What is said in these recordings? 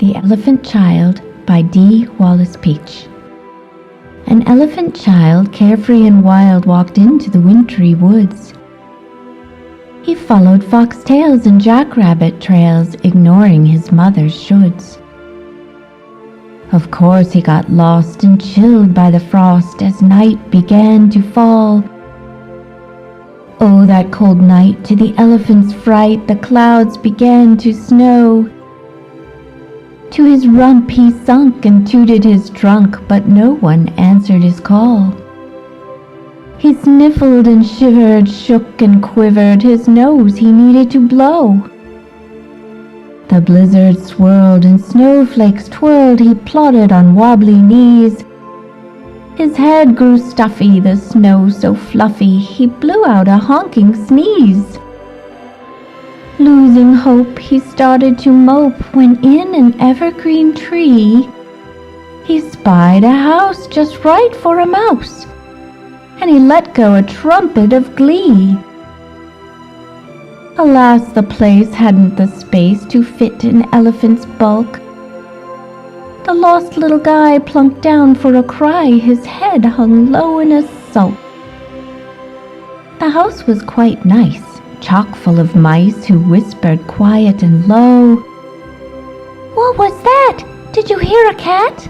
The Elephant Child by D. Wallace Peach. An elephant child, carefree and wild, walked into the wintry woods. He followed foxtails and jackrabbit trails, ignoring his mother's shoulds. Of course he got lost and chilled by the frost as night began to fall. Oh, that cold night, to the elephant's fright, the clouds began to snow. To his rump he sunk and tooted his trunk, but no one answered his call. He sniffled and shivered, shook and quivered, his nose he needed to blow. The blizzard swirled and snowflakes twirled, he plodded on wobbly knees. His head grew stuffy, the snow so fluffy, he blew out a honking sneeze. Losing hope, he started to mope when in an evergreen tree he spied a house just right for a mouse, and he let go a trumpet of glee. Alas, the place hadn't the space to fit an elephant's bulk. The lost little guy plunked down for a cry, his head hung low in a sulk. The house was quite nice, chock full of mice who whispered quiet and low. "What was that? Did you hear a cat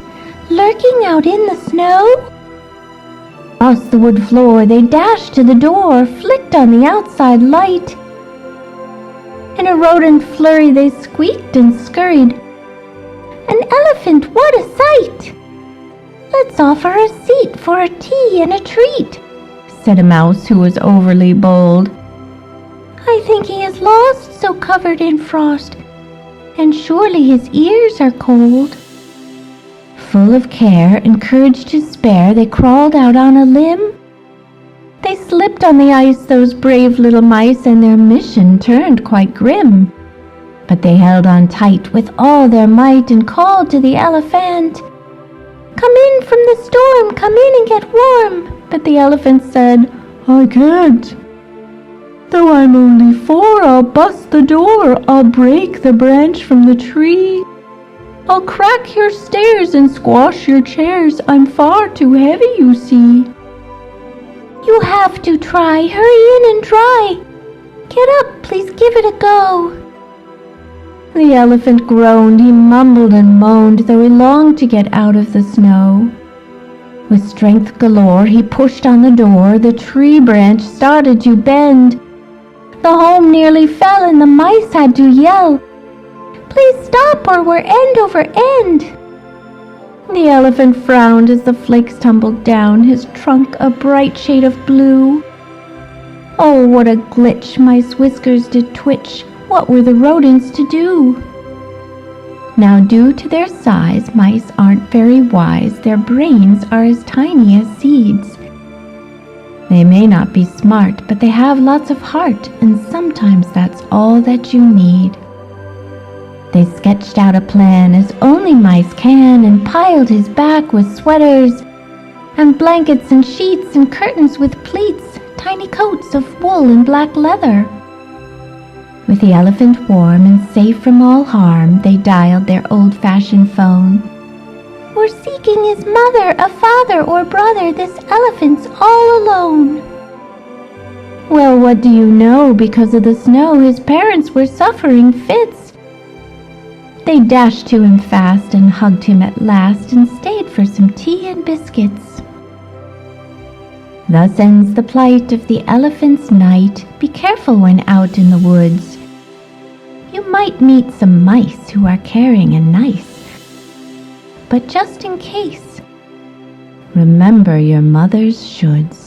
lurking out in the snow?" Across the wood floor they dashed to the door, flicked on the outside light. In a rodent flurry they squeaked and scurried. "An elephant, what a sight! Let's offer a seat for a tea and a treat," said a mouse who was overly bold. "I think he is lost, so covered in frost, and surely his ears are cold." Full of care and courage to spare, they crawled out on a limb. They slipped on the ice, those brave little mice, and their mission turned quite grim. But they held on tight with all their might and called to the elephant, "Come in from the storm, come in and get warm." But the elephant said, "I can't. Though I'm only 4, I'll bust the door, I'll break the branch from the tree. I'll crack your stairs and squash your chairs, I'm far too heavy, you see." "You have to try, hurry in and try. Get up, please give it a go." The elephant groaned, he mumbled and moaned, though he longed to get out of the snow. With strength galore he pushed on the door, the tree branch started to bend. The home nearly fell and the mice had to yell, "Please stop or we're end over end." The elephant frowned as the flakes tumbled down, his trunk a bright shade of blue. Oh, what a glitch, mice whiskers did twitch, what were the rodents to do? Now due to their size, mice aren't very wise, their brains are as tiny as seeds. They may not be smart, but they have lots of heart, and sometimes that's all that you need. They sketched out a plan as only mice can, and piled his back with sweaters and blankets and sheets and curtains with pleats, tiny coats of wool and black leather. With the elephant warm and safe from all harm, they dialed their old-fashioned phone. "We're seeking his mother, a father or brother, this elephant's all alone." Well, what do you know? Because of the snow, his parents were suffering fits. They dashed to him fast and hugged him at last and stayed for some tea and biscuits. Thus ends the plight of the elephant's night. Be careful when out in the woods. You might meet some mice who are caring and nice. But just in case, remember your mother's shoulds.